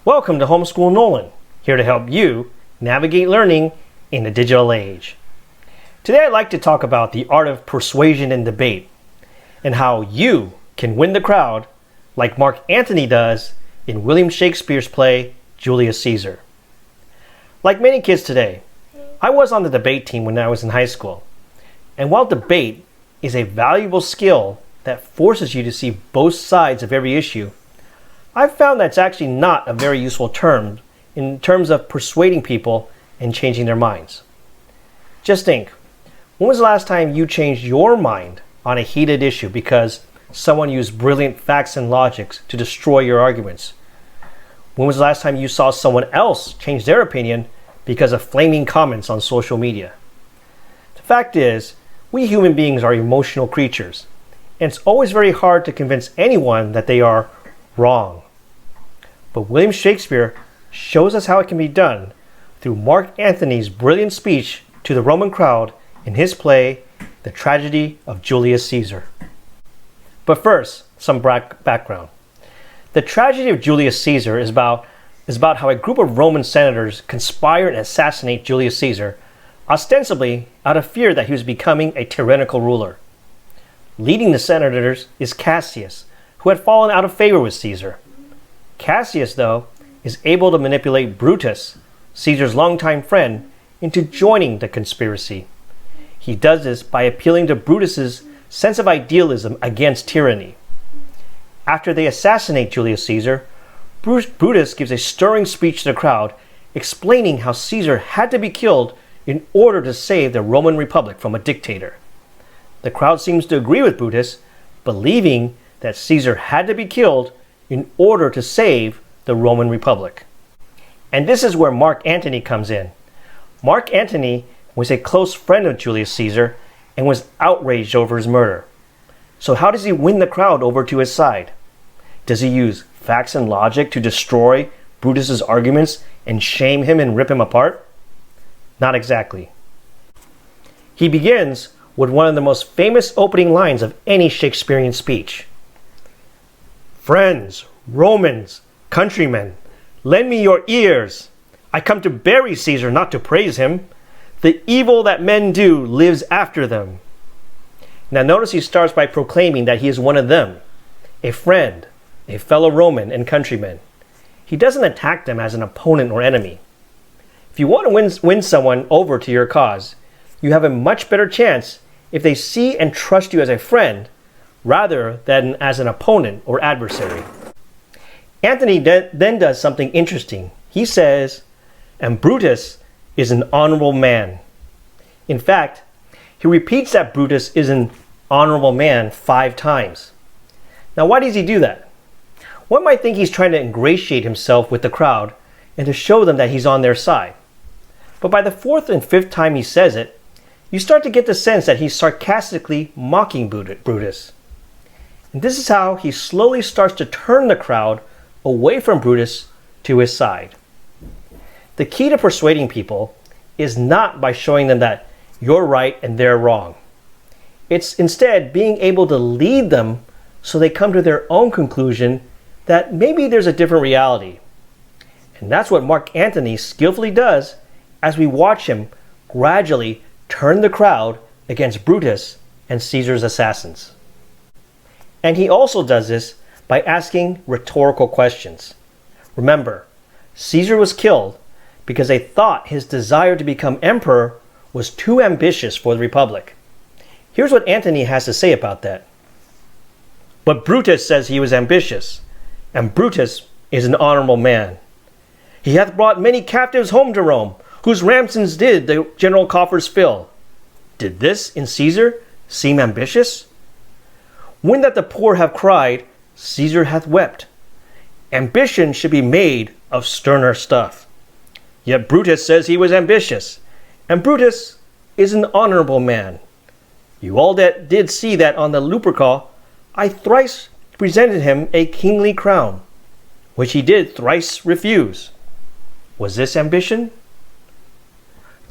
Welcome to Homeschool Nolan, here to help you navigate learning in the digital age. Today I'd like to talk about the art of persuasion and debate, and how you can win the crowd like Mark Antony does in William Shakespeare's play Julius Caesar. Like many kids today, I was on the debate team when I was in high school, and while debate is a valuable skill that forces you to see both sides of every issue, I've found that's actually not a very useful term in terms of persuading people and changing their minds. Just think, when was the last time you changed your mind on a heated issue because someone used brilliant facts and logics to destroy your arguments? When was the last time you saw someone else change their opinion because of flaming comments on social media? The fact is, we human beings are emotional creatures, and it's always very hard to convince anyone that they are wrong. But William Shakespeare shows us how it can be done through Mark Antony's brilliant speech to the Roman crowd in his play, The Tragedy of Julius Caesar. But first, some background. The Tragedy of Julius Caesar is about how a group of Roman senators conspire and assassinate Julius Caesar, ostensibly out of fear that he was becoming a tyrannical ruler. Leading the senators is Cassius, who had fallen out of favor with Caesar. Cassius, though, is able to manipulate Brutus, Caesar's longtime friend, into joining the conspiracy. He does this by appealing to Brutus's sense of idealism against tyranny. After they assassinate Julius Caesar, Brutus gives a stirring speech to the crowd, explaining how Caesar had to be killed in order to save the Roman Republic from a dictator. The crowd seems to agree with Brutus, believing that Caesar had to be killed in order to save the Roman Republic. And this is where Mark Antony comes in. Mark Antony was a close friend of Julius Caesar and was outraged over his murder. So how does he win the crowd over to his side? Does he use facts and logic to destroy Brutus's arguments and shame him and rip him apart? Not exactly. He begins with one of the most famous opening lines of any Shakespearean speech. Friends, Romans, countrymen, lend me your ears. I come to bury Caesar, not to praise him. The evil that men do lives after them. Now notice he starts by proclaiming that he is one of them, a friend, a fellow Roman and countryman. He doesn't attack them as an opponent or enemy. If you want to win someone over to your cause, you have a much better chance if they see and trust you as a friend rather than as an opponent or adversary. Antony then does something interesting. He says, and Brutus is an honorable man. In fact, he repeats that Brutus is an honorable man 5 times. Now, why does he do that? One might think he's trying to ingratiate himself with the crowd and to show them that he's on their side. But by the 4th and 5th time he says it, you start to get the sense that he's sarcastically mocking Brutus. And this is how he slowly starts to turn the crowd away from Brutus to his side. The key to persuading people is not by showing them that you're right and they're wrong. It's instead being able to lead them so they come to their own conclusion that maybe there's a different reality. And that's what Mark Antony skillfully does as we watch him gradually turn the crowd against Brutus and Caesar's assassins. And he also does this by asking rhetorical questions. Remember, Caesar was killed because they thought his desire to become emperor was too ambitious for the Republic. Here's what Antony has to say about that. But Brutus says he was ambitious, and Brutus is an honorable man. He hath brought many captives home to Rome, whose ransoms did the general coffers fill. Did this in Caesar seem ambitious? When that the poor have cried, Caesar hath wept. Ambition should be made of sterner stuff. Yet Brutus says he was ambitious, and Brutus is an honorable man. You all that did see that on the Lupercal, I thrice presented him a kingly crown, which he did thrice refuse. Was this ambition?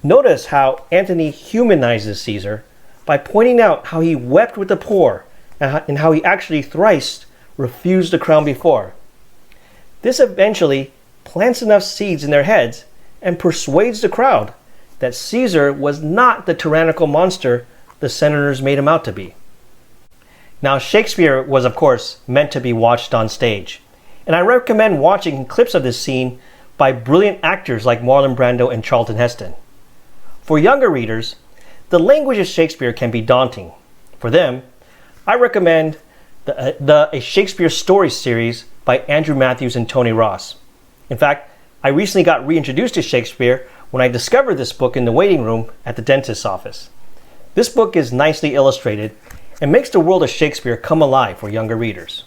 Notice how Antony humanizes Caesar by pointing out how he wept with the poor and how he actually thrice refused the crown before. This eventually plants enough seeds in their heads and persuades the crowd that Caesar was not the tyrannical monster the senators made him out to be. Now, Shakespeare was, of course, meant to be watched on stage, and I recommend watching clips of this scene by brilliant actors like Marlon Brando and Charlton Heston. For younger readers, the language of Shakespeare can be daunting. For them, I recommend a Shakespeare story series by Andrew Matthews and Tony Ross. In fact, I recently got reintroduced to Shakespeare when I discovered this book in the waiting room at the dentist's office. This book is nicely illustrated and makes the world of Shakespeare come alive for younger readers.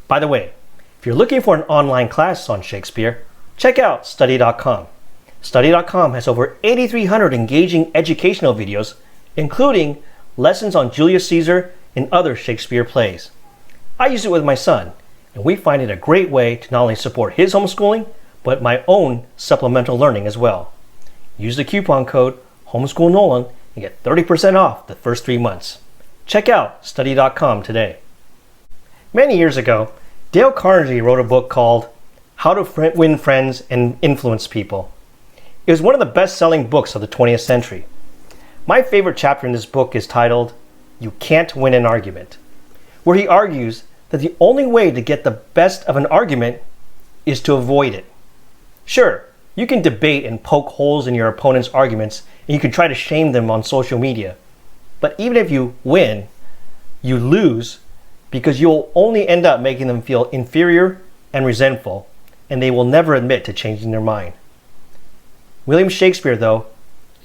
By the way, if you're looking for an online class on Shakespeare, check out Study.com. Study.com has over 8,300 engaging educational videos, including lessons on Julius Caesar and other Shakespeare plays. I use it with my son, and we find it a great way to not only support his homeschooling, but my own supplemental learning as well. Use the coupon code HomeschoolNolan and get 30% off the first 3 months. Check out Study.com today. Many years ago, Dale Carnegie wrote a book called How to Win Friends and Influence People. It was one of the best-selling books of the 20th century. My favorite chapter in this book is titled, You Can't Win an Argument, where he argues that the only way to get the best of an argument is to avoid it. Sure, you can debate and poke holes in your opponent's arguments, and you can try to shame them on social media. But even if you win, you lose because you'll only end up making them feel inferior and resentful, and they will never admit to changing their mind. William Shakespeare, though,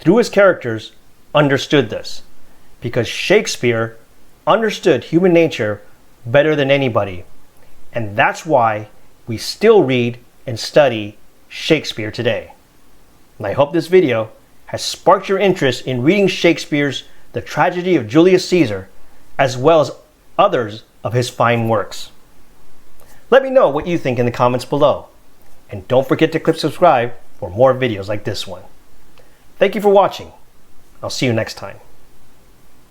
through his characters, understood this, because Shakespeare understood human nature better than anybody, and that's why we still read and study Shakespeare today. And I hope this video has sparked your interest in reading Shakespeare's The Tragedy of Julius Caesar, as well as others of his fine works. Let me know what you think in the comments below, and don't forget to click subscribe for more videos like this one. Thank you for watching. I'll see you next time.